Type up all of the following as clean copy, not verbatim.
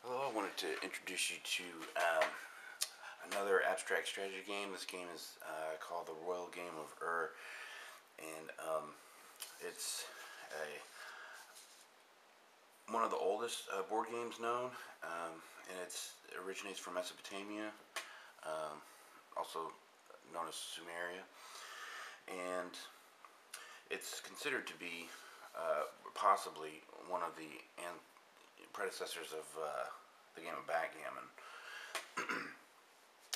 Hello, I wanted to introduce you to another abstract strategy game. This game is called the Royal Game of Ur, and it's one of the oldest board games known, and it originates from Mesopotamia, um, also known as Sumeria, and it's considered to be possibly one of the predecessors of the game of backgammon.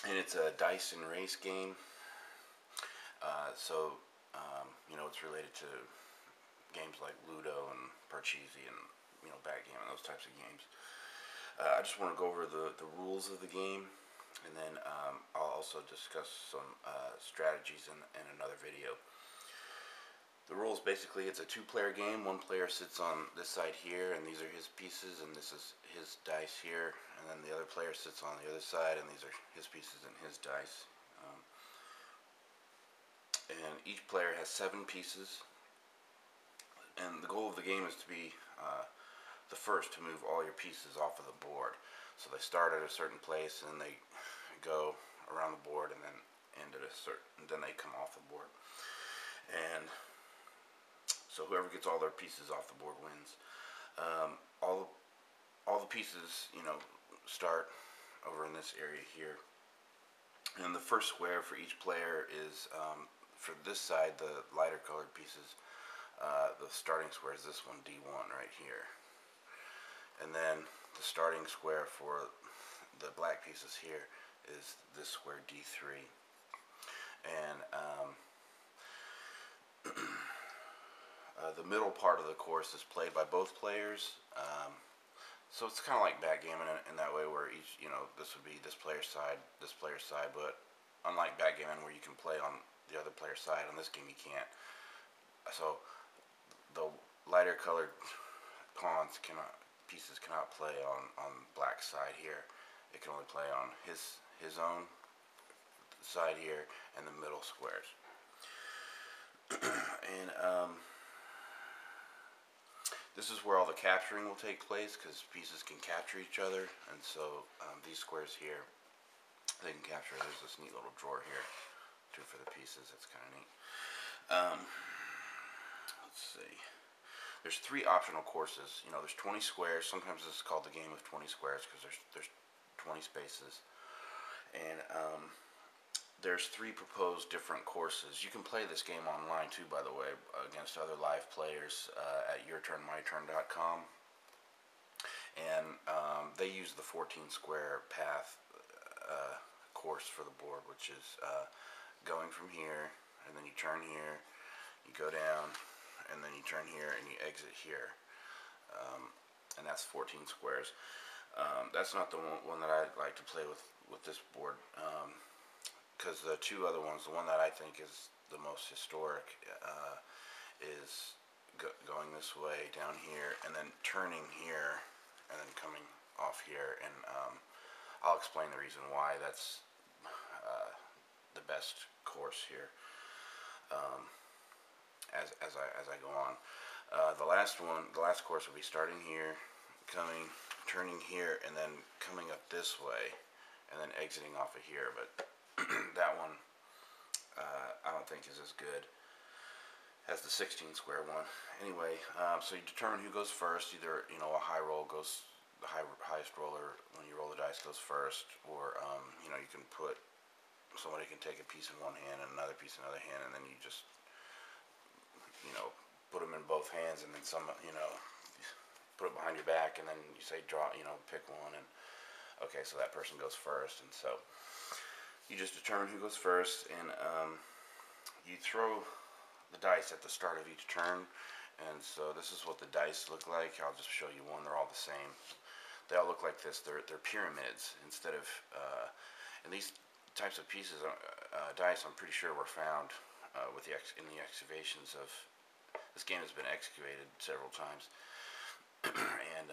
And it's a dice and race game, it's related to games like Ludo and Parcheesi and backgammon, those types of games. I just want to go over the rules of the game, and then I'll also discuss some strategies in another video. The rules, basically, it's a two-player game. One player sits on this side here, and these are his pieces, and this is his dice here. And then the other player sits on the other side, and these are his pieces and his dice. And each player has 7 pieces. And the goal of the game is to be the first to move all your pieces off of the board. So they start at a certain place, and they go around the board, and then end at then they come off the board. And so whoever gets all their pieces off the board wins. All the pieces, start over in this area here. And the first square for each player is, for this side, the lighter colored pieces, the starting square is this one, D1, right here. And then the starting square for the black pieces here is this square, D3. And the middle part of the course is played by both players. So it's kind of like backgammon in that way, where each, this would be this player's side, but unlike backgammon where you can play on the other player's side, on this game you can't. So the lighter colored pieces cannot play on black side here. It can only play on his own side here and the middle squares. And this is where all the capturing will take place, because pieces can capture each other, and so these squares here, they can capture. There's this neat little drawer here too for the pieces. That's kind of neat. Let's see. There's 3 optional courses. There's 20 squares. Sometimes this is called the game of 20 squares because there's 20 spaces. And there's 3 proposed different courses. You can play this game online too, by the way, against other live players at yourturnmyturn.com. And they use the 14 square path course for the board, which is going from here, and then you turn here, you go down, and then you turn here and you exit here. And that's 14 squares. That's not the one that I like to play with this board, because the 2 other ones, the one that I think is the most historic, is going this way down here, and then turning here, and then coming off here. And I'll explain the reason why that's the best course here as I go on. The last course will be starting here, turning here, and then coming up this way, and then exiting off of here. But that one I don't think is as good as the 16 square one. Anyway, so you determine who goes first. Either a high roll goes, the highest roller when you roll the dice goes first, or you can put, somebody can take a piece in one hand and another piece in another hand, and then you just put them in both hands, and then put it behind your back, and then you say draw, pick one, and okay, so that person goes first. And so you just determine who goes first, and you throw the dice at the start of each turn. And so this is what the dice look like. I'll just show you one. They're all the same. They all look like this. They're pyramids instead of and these types of pieces, dice, I'm pretty sure were found in the excavations of this game. Has been excavated several times. And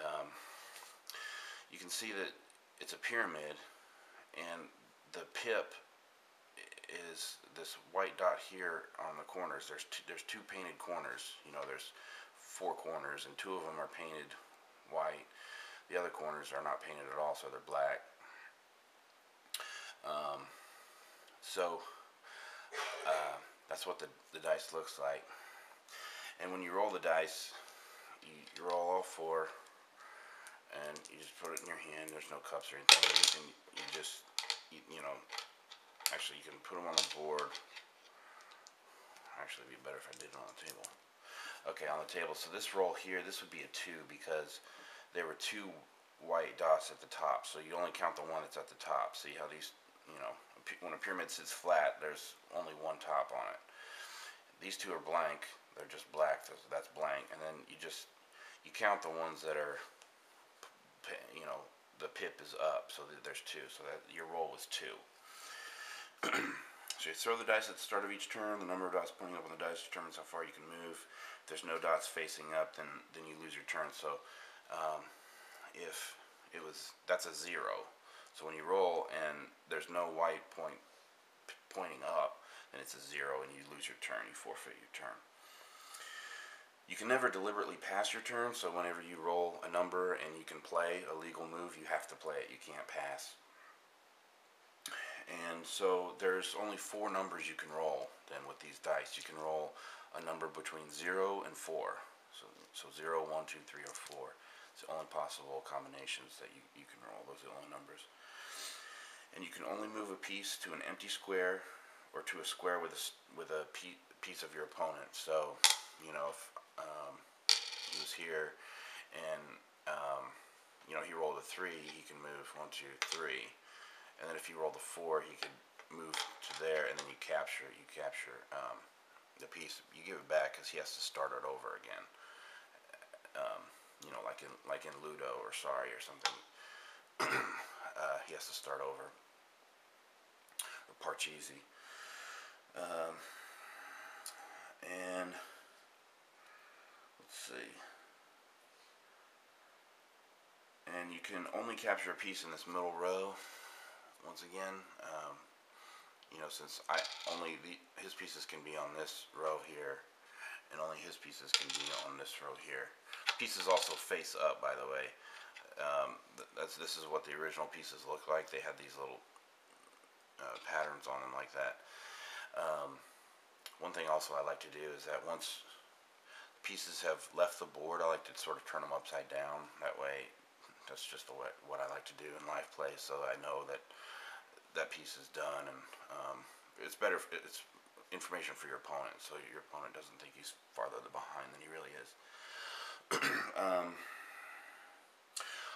you can see that it's a pyramid, and the pip is this white dot here on the corners. There's 2 painted corners. There's 4 corners, and 2 of them are painted white. The other corners are not painted at all, so they're black. So that's what the dice looks like. And when you roll the dice, you roll all four, and you just put it in your hand. There's no cups or anything, and you just, you know, actually you can put them on the board. Actually, it'd be better if I did it on the table. Okay, on the table. So this roll here, this would be a 2 because there were 2 white dots at the top. So you only count the one that's at the top. See how these, you know, when a pyramid sits flat, there's only one top on it. These 2 are blank. They're just black. That's blank. And then you count the ones that are, you know, the pip is up. So there's 2. So that your roll was 2. So you throw the dice at the start of each turn. The number of dots pointing up on the dice determines how far you can move. If there's no dots facing up, then you lose your turn. So if that's a 0. So when you roll and there's no white pointing up, then it's a 0 and you lose your turn. You forfeit your turn. You can never deliberately pass your turn. So whenever you roll a number and you can play a legal move, you have to play it. You can't pass. And so there's only 4 numbers you can roll then with these dice. You can roll a number between 0 and 4. So 0, 1, 2, 3, or 4. It's the only possible combinations that you can roll. Those are the only numbers. And you can only move a piece to an empty square or to a square with a piece of your opponent. So, you know, if he was here and, you know, he rolled a 3, he can move 1, 2, 3. And then if you roll the 4, he could move to there, and then you capture the piece. You give it back because he has to start it over again. You know, like in Ludo or Sorry or something. He has to start over. Or Parcheesi. And let's see. And you can only capture a piece in this middle row. Once again, you know, since his pieces can be on this row here, and only his pieces can be on this row here. Pieces also face up, by the way. This is what the original pieces look like. They had these little patterns on them like that. One thing also I like to do is that once pieces have left the board, I like to sort of turn them upside down. That way, that's just what I like to do in live play, so I know that that piece is done, and it's better. It's information for your opponent, so your opponent doesn't think he's farther behind than he really is.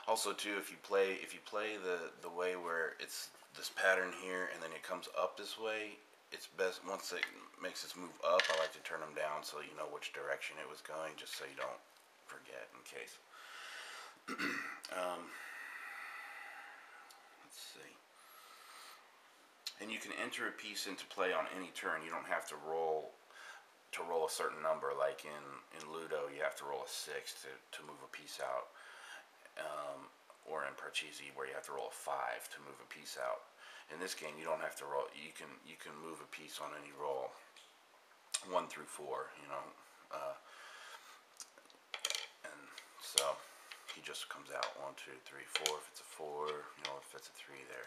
Also, too, if you play the way where it's this pattern here and then it comes up this way, it's best once it makes its move up. I like to turn them down so you know which direction it was going, just so you don't forget in case. Let's see. And you can enter a piece into play on any turn. You don't have to roll a certain number. Like in Ludo, you have to roll a 6 to move a piece out. Or in Parcheesi, where you have to roll a 5 to move a piece out. In this game, you don't have to roll. You can move a piece on any roll, 1 through 4. You know, and so he just comes out 1, 2, 3, 4. If it's a 4, you know, if it's a 3 there.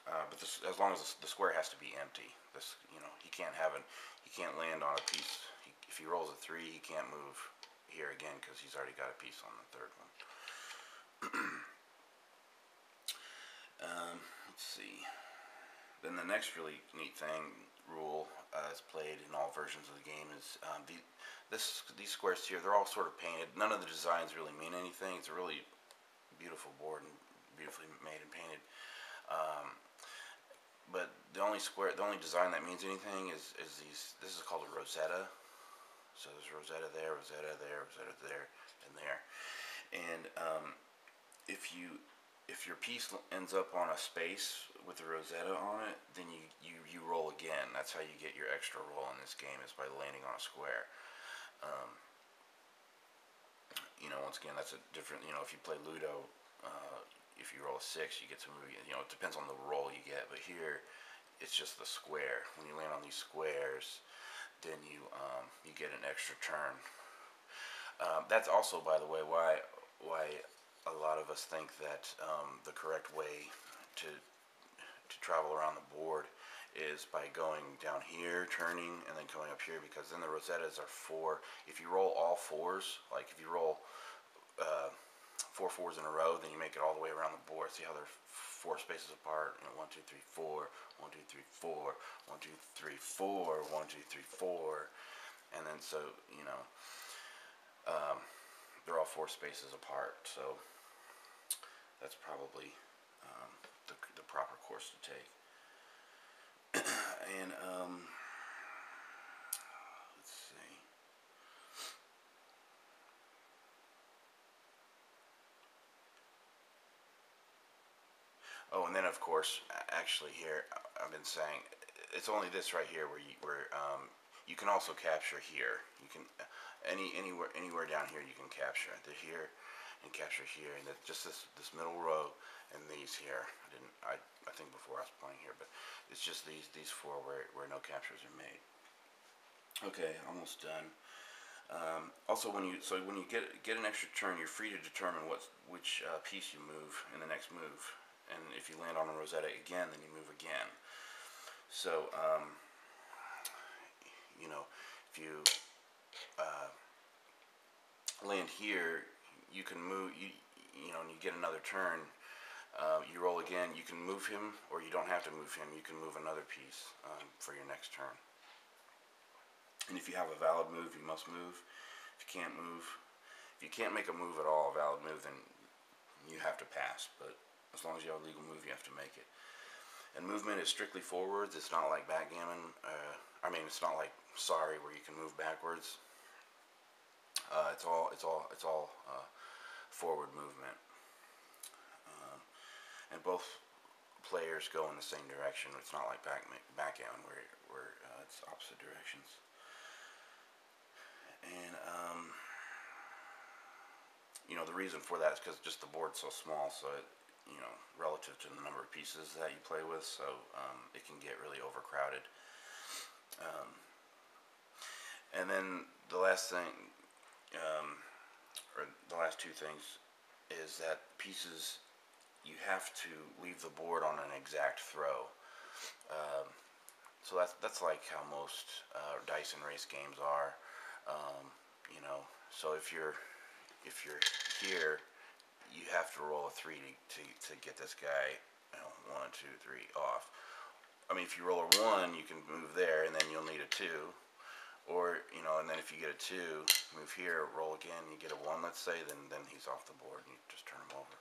But as long as the square has to be empty, you know, he can't land on a piece. If he rolls a 3, he can't move here again because he's already got a piece on the third one. Let's see. Then the next really neat rule is played in all versions of the game is these squares here. They're all sort of painted. None of the designs really mean anything. It's a really beautiful board and beautifully made and painted. But the only design that means anything is these. This is called a rosetta. So there's rosetta there, rosetta there, rosetta there, and there. And if your piece ends up on a space with the rosetta on it, then you roll again. That's how you get your extra roll in this game, is by landing on a square. You know, once again, that's a different. You know, if you play Ludo. If you roll a 6, you get to move. You know, it depends on the roll you get. But here, it's just the square. When you land on these squares, then you get an extra turn. That's also, by the way, why a lot of us think that the correct way to travel around the board is by going down here, turning, and then coming up here, because then the Rosettas are four. If you roll all fours, like if you roll four fours in a row, then you make it all the way around the board. See how they're four spaces apart? You know, 1, 2, 3, 4, 1, 2, 3, 4, 1, 2, 3, 4, 1, 2, 3, 4, and then so you know they're all four spaces apart. So that's probably the proper course to take. And let's see. Oh, and then of course, actually here I've been saying it's only this right here where you can also capture here. You can anywhere down here you can capture. They're here and capture here, and that's just this middle row and these here. I think before I was playing here, but it's just these four where no captures are made. Okay, almost done. Also, when you get an extra turn, you're free to determine which piece you move in the next move, and if you land on a Rosetta again, then you move again. So you know, if you land here, you can move. You know, and you get another turn. You roll again. You can move him, or you don't have to move him. You can move another piece for your next turn. And if you have a valid move, you must move. If you can't move, if you can't make a move at all, a valid move, then you have to pass. But as long as you have a legal move, you have to make it. And movement is strictly forwards. It's not like backgammon. I mean, it's not like Sorry where you can move backwards. It's all forward movement. And both players go in the same direction. It's not like backgammon where it's opposite directions. And you know, the reason for that is because just the board's so small, so it, you know, relative to the number of pieces that you play with, so it can get really overcrowded. And then the last thing, or the last two things, is that pieces, you have to leave the board on an exact throw. So that's like how most dice and race games are. You know, so if you're here, you have to roll a 3 to get this guy, you know, 1, 2, 3 off. I mean, if you roll a 1, you can move there, and then you'll need a 2. Or, you know, and then if you get a 2, move here, roll again, you get a 1, let's say, then he's off the board, and you just turn him over.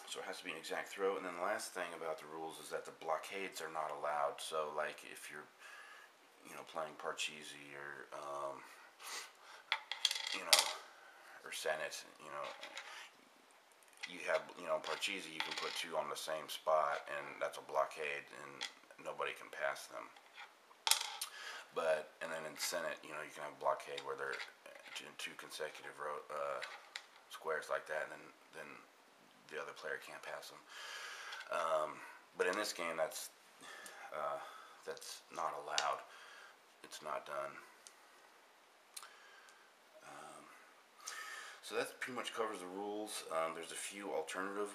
So it has to be an exact throw. And then the last thing about the rules is that the blockades are not allowed. So, like, if you're, you know, playing Parcheesi or, you know, or Senate, you know, you have, you know, Parcheesi, you can put 2 on the same spot, and that's a blockade, and nobody can pass them. But, and then in Senate, you know, you can have blockade where they're in 2 consecutive squares like that, and then the other player can't pass them. But in this game, that's not allowed. It's not done. So that pretty much covers the rules. There's a few alternative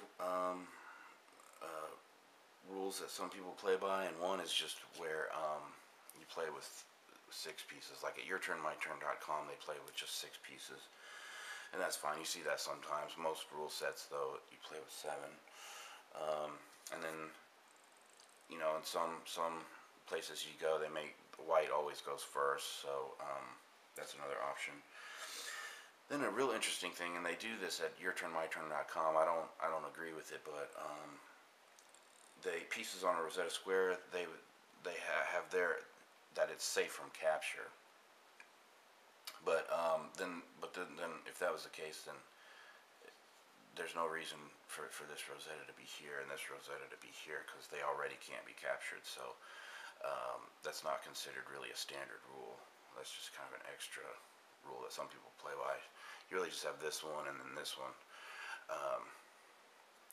rules that some people play by, and one is just where you play with 6 pieces. Like at YourTurnMyTurn.com, they play with just 6 pieces, and that's fine. You see that sometimes. Most rule sets, though, you play with 7. And then, you know, in some places you go, they make white always goes first, so that's another option. Then a real interesting thing, and they do this at YourTurnMyTurn.com. I don't agree with it, but the pieces on a Rosetta square, they have that it's safe from capture. But then if that was the case, then there's no reason for this Rosetta to be here and this Rosetta to be here, because they already can't be captured. So that's not considered really a standard rule. That's just kind of an extra rule that some people play by. You really just have this one and then this one.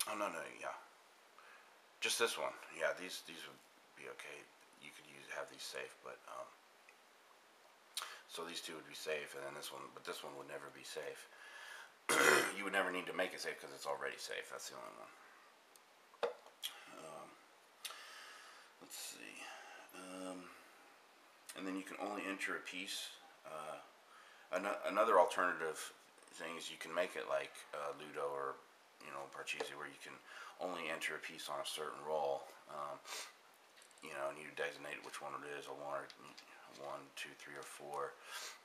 Oh no, yeah, just this one. Yeah, these would be okay. You could have these safe, but So these two would be safe, and then this one, but this one would never be safe. You would never need to make it safe because it's already safe. That's the only one. Let's see. And then you can only enter a piece. Another alternative thing is you can make it like Ludo or Parcheesi, where you can only enter a piece on a certain roll. And you designate which one it is, a one, two, three, or four.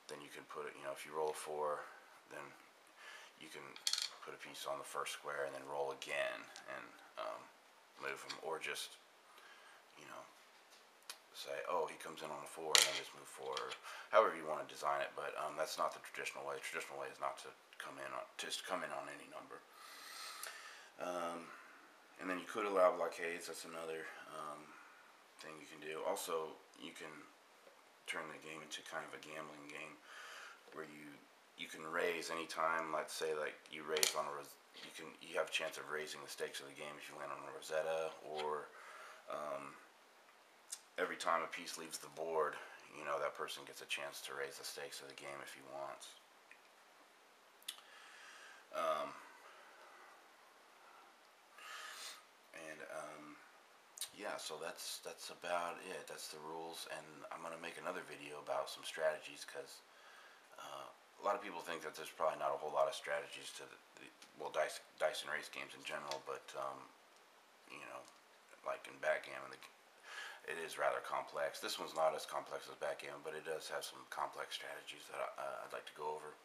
Then you can put it. If you roll a 4, then you can put a piece on the first square and then roll again and move them, or just say, oh, he comes in on a 4 and then just move 4, or however you want to design it. But that's not the traditional way. The traditional way is not to come in on any number. And then you could allow blockades. That's another thing you can do. Also, you can turn the game into kind of a gambling game where you can raise anytime. Let's say like you raise on you have a chance of raising the stakes of the game if you land on a Rosetta, or every time a piece leaves the board, that person gets a chance to raise the stakes of the game if he wants. Yeah, so that's about it. That's the rules, and I'm gonna make another video about some strategies, because a lot of people think that there's probably not a whole lot of strategies to dice and race games in general, but like in backgammon, it is rather complex. This one's not as complex as backgammon, but it does have some complex strategies that I'd like to go over.